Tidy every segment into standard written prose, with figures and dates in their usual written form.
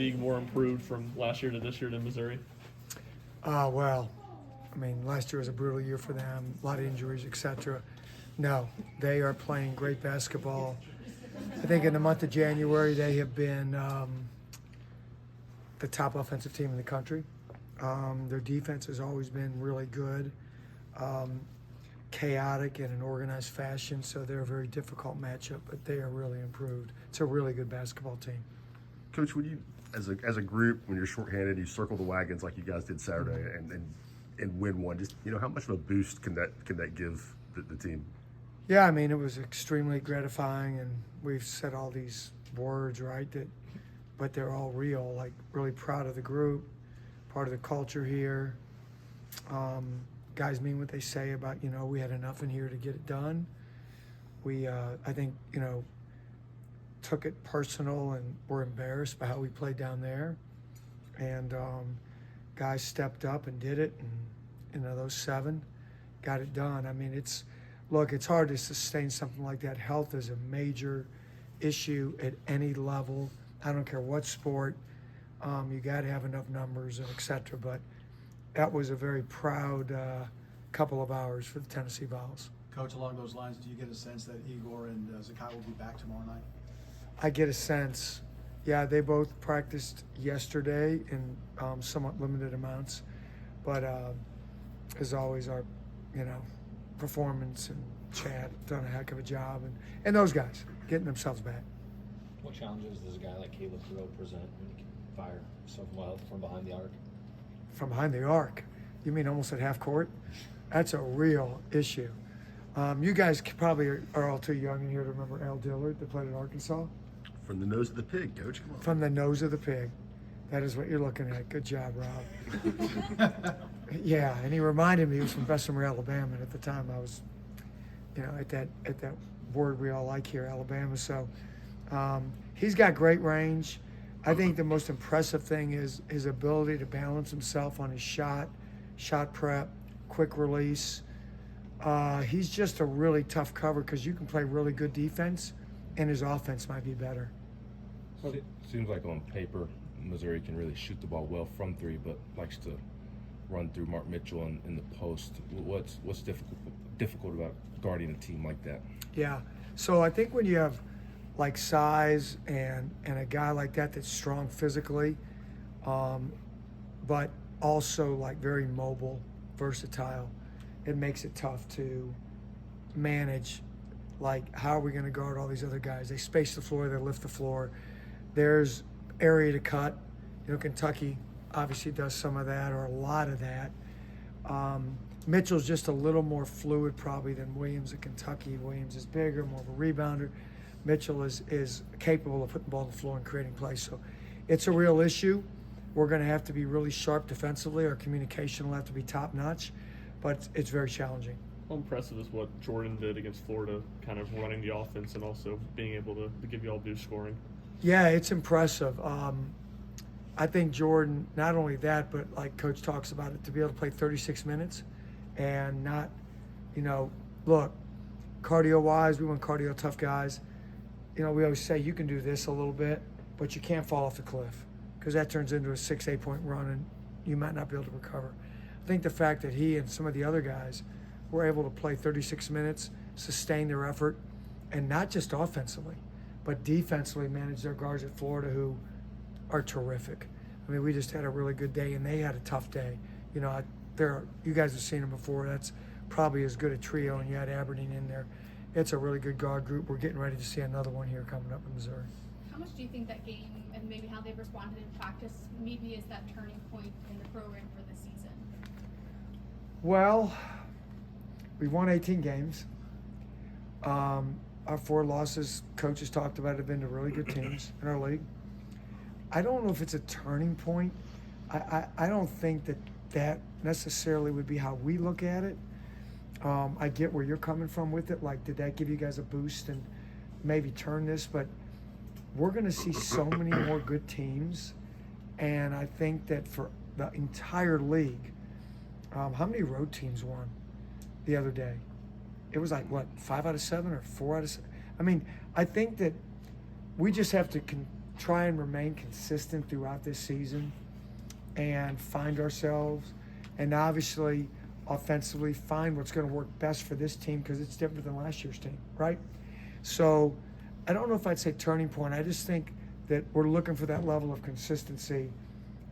League more improved from last year to this year to Missouri? Well, I mean, last year was a brutal year for them, a lot of injuries, etc. No, they are playing great basketball. I think in the month of January, they have been the top offensive team in the country. Their defense has always been really good, chaotic in an organized fashion, so they're a very difficult matchup, but they are really improved. It's a really good basketball team. Coach, when you, as a group, when you're shorthanded, you circle the wagons like you guys did Saturday and win one. Just how much of a boost can that give the team? Yeah, I mean, it was extremely gratifying, and we've said all these words, right, but they're all real, like really proud of the group, part of the culture here. Guys mean what they say about, we had enough in here to get it done. We, I think, took it personal and were embarrassed by how we played down there. And guys stepped up and did it, and those 7 got it done. I mean, it's hard to sustain something like that. Health is a major issue at any level. I don't care what sport. You got to have enough numbers and et cetera. But that was a very proud couple of hours for the Tennessee Vols. Coach, along those lines, do you get a sense that Igor and Zakai will be back tomorrow night? I get a sense. Yeah, they both practiced yesterday in somewhat limited amounts. But as always, our, performance and Chad done a heck of a job. And those guys getting themselves back. What challenges does a guy like Caleb Thoreau present when he can fire so well from behind the arc? From behind the arc? You mean almost at half court? That's a real issue. You guys probably are all too young in here to remember Al Dillard that played at Arkansas. From the nose of the pig, Coach. Come on. From the nose of the pig. That is what you're looking at. Good job, Rob. Yeah, and he reminded me he was from Bessemer, Alabama. And at the time, I was, at that word we all like here, Alabama. So he's got great range. I think the most impressive thing is his ability to balance himself on his shot prep, quick release. He's just a really tough cover because you can play really good defense, and his offense might be better. Well, it seems like on paper, Missouri can really shoot the ball well from 3, but likes to run through Mark Mitchell in the post. What's difficult about guarding a team like that? Yeah, so I think when you have like size and a guy like that that's strong physically, but also like very mobile, versatile, it makes it tough to manage. Like, how are we going to guard all these other guys? They space the floor, they lift the floor. There's area to cut. Kentucky obviously does some of that, or a lot of that. Mitchell's just a little more fluid probably than Williams at Kentucky. Williams is bigger, more of a rebounder. Mitchell is capable of putting the ball on the floor and creating plays. So it's a real issue. We're going to have to be really sharp defensively. Our communication will have to be top-notch, but it's very challenging. How impressive is what Jordan did against Florida, kind of running the offense and also being able to give you all boost scoring? Yeah, it's impressive. I think Jordan, not only that, but like Coach talks about it, to be able to play 36 minutes and not, look, cardio-wise, we want cardio tough guys. We always say you can do this a little bit, but you can't fall off the cliff because that turns into a 6-8 point run and you might not be able to recover. I think the fact that he and some of the other guys were able to play 36 minutes, sustain their effort, and not just offensively, but defensively manage their guards at Florida who are terrific. I mean, we just had a really good day, and they had a tough day. You guys have seen them before. That's probably as good a trio, and you had Aberdeen in there. It's a really good guard group. We're getting ready to see another one here coming up in Missouri. How much do you think that game and maybe how they've responded in practice maybe is that turning point in the program for this season? Well, we won 18 games. Our 4 losses, coaches talked about, have been to really good teams in our league. I don't know if it's a turning point. I don't think that necessarily would be how we look at it. I get where you're coming from with it. Like, did that give you guys a boost and maybe turn this? But we're going to see so many more good teams. And I think that for the entire league, how many road teams won the other day? It was like, what, 5 out of 7 or 4 out of 7? I mean, I think that we just have to try and remain consistent throughout this season and find ourselves, and obviously offensively find what's going to work best for this team because it's different than last year's team, right? So I don't know if I'd say turning point. I just think that we're looking for that level of consistency,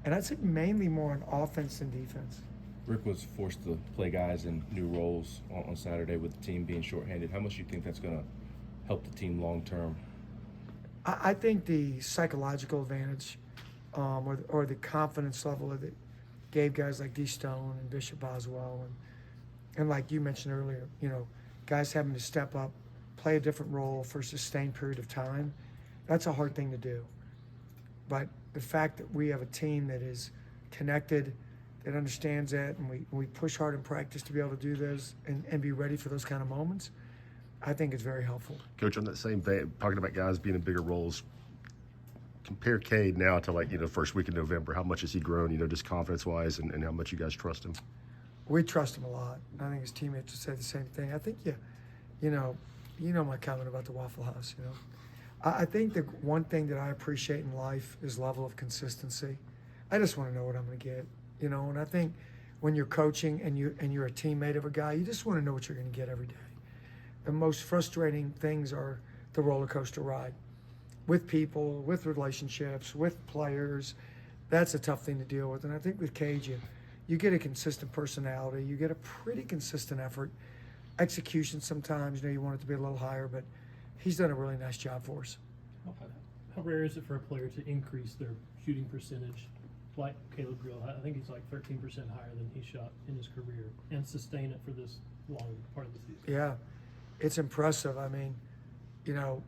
and I'd say mainly more on offense than defense. Rick was forced to play guys in new roles on Saturday with the team being shorthanded. How much do you think that's going to help the team long term? I think the psychological advantage or the confidence level that it gave guys like D. Stone and Bishop Boswell and like you mentioned earlier, you know, guys having to step up, play a different role for a sustained period of time, that's a hard thing to do. But the fact that we have a team that is connected, that understands that, and we push hard in practice to be able to do this and be ready for those kind of moments, I think it's very helpful. Coach, on that same vein, talking about guys being in bigger roles, compare Cade now to, like, you know, first week in November. How much has he grown, you know, just confidence-wise, and how much you guys trust him? We trust him a lot. I think his teammates would say the same thing. I think you know my comment about the Waffle House, you know. I think the one thing that I appreciate in life is level of consistency. I just want to know what I'm going to get, you know, and I think when you're coaching and you're a teammate of a guy, you just want to know what you're going to get every day. The most frustrating things are the roller coaster ride with people, with relationships, with players. That's a tough thing to deal with. And I think with Cade, you get a consistent personality, you get a pretty consistent effort. Execution sometimes, you know, you want it to be a little higher, but he's done a really nice job for us. How rare is it for a player to increase their shooting percentage like Caleb Grill? I think he's like 13% higher than he shot in his career and sustain it for this long part of the season. Yeah, it's impressive. I mean, you know,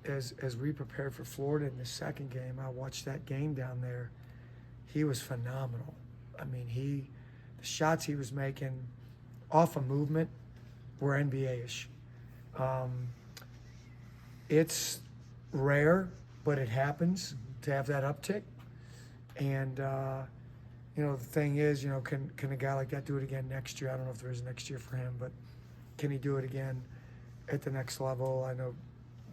as we prepared for Florida in the second game, I watched that game down there. He was phenomenal. I mean, the shots he was making off of movement were NBA-ish. It's rare, but it happens to have that uptick. And, you know, the thing is, you know, can a guy like that do it again next year? I don't know if there is next year for him, but can he do it again at the next level? I know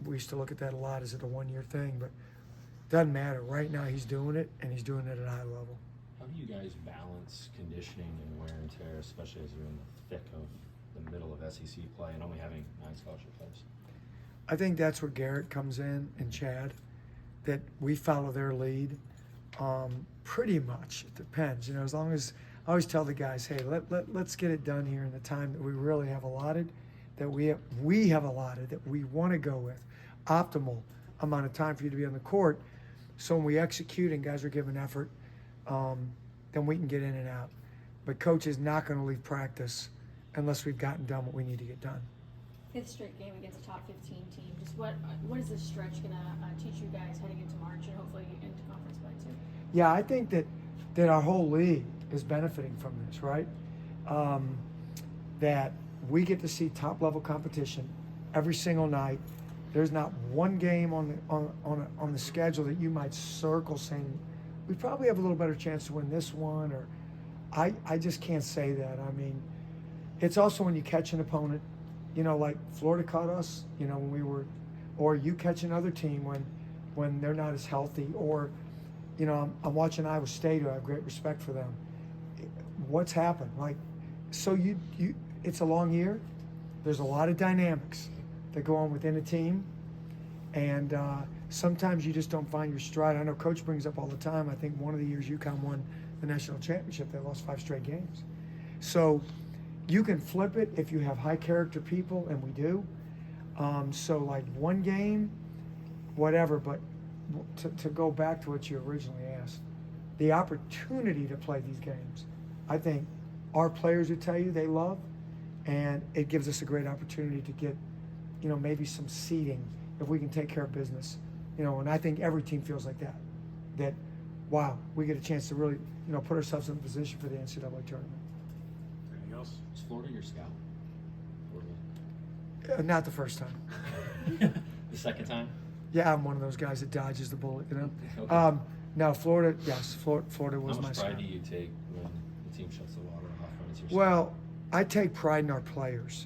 we used to look at that a lot. Is it a one-year thing? But it doesn't matter. Right now he's doing it, and he's doing it at a high level. How do you guys balance conditioning and wear and tear, especially as you're in the thick of the middle of SEC play and only having 9 scholarship players? I think that's where Garrett comes in and Chad, that we follow their lead. Pretty much, it depends. You know, as long as I always tell the guys, hey, let's get it done here in the time that we really have allotted, that we have allotted, that we want to go with, optimal amount of time for you to be on the court. So when we execute and guys are giving effort, then we can get in and out. But coach is not going to leave practice unless we've gotten done what we need to get done. 5th straight game against a top 15 team. Just what is this stretch going to teach you guys heading into March and hopefully into conference play too? Yeah, I think that our whole league is benefiting from this, right? That we get to see top level competition every single night. There's not one game on the schedule that you might circle saying we probably have a little better chance to win this one, or I just can't say that. I mean, it's also when you catch an opponent, you know, like Florida caught us, you know, when we were, or you catch another team when they're not as healthy, or, you know, I'm watching Iowa State, who I have great respect for them. What's happened? Like, so you it's a long year. There's a lot of dynamics that go on within a team, and sometimes you just don't find your stride. I know Coach brings up all the time. I think one of the years UConn won the national championship, they lost 5 straight games. So you can flip it if you have high character people, and we do. So like one game, whatever, but to go back to what you originally asked, the opportunity to play these games, I think our players would tell you they love, and it gives us a great opportunity to get, you know, maybe some seeding if we can take care of business, you know, and I think every team feels like that, wow, we get a chance to really, you know, put ourselves in a position for the NCAA tournament. Anything else? Is Florida your scout? Not the first time. The second time? Yeah, I'm one of those guys that dodges the bullet, you know. Okay. No, Florida, yes, Florida was How my much scout. pride do you take when the team shuts the water off when it's your Well, I take pride in our players.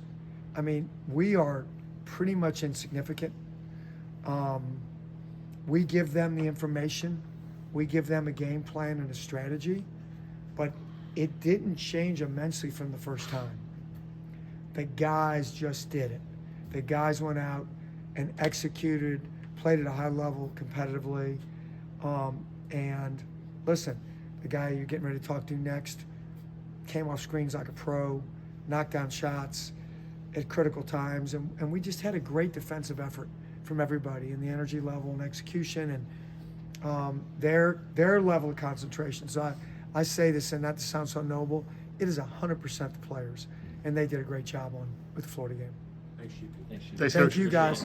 I mean, we are pretty much insignificant. we give them the information, we give them a game plan and a strategy, but it didn't change immensely from the first time. The guys just did it. The guys went out and executed, played at a high level competitively. And listen, the guy you're getting ready to talk to next came off screens like a pro, knocked down shots at critical times, and we just had a great defensive effort from everybody in the energy level and execution and their level of concentration. So I say this, and not to sound so noble, it is 100% the players, and they did a great job with the Florida game. Thanks, Thanks, Thank Coach. you, guys.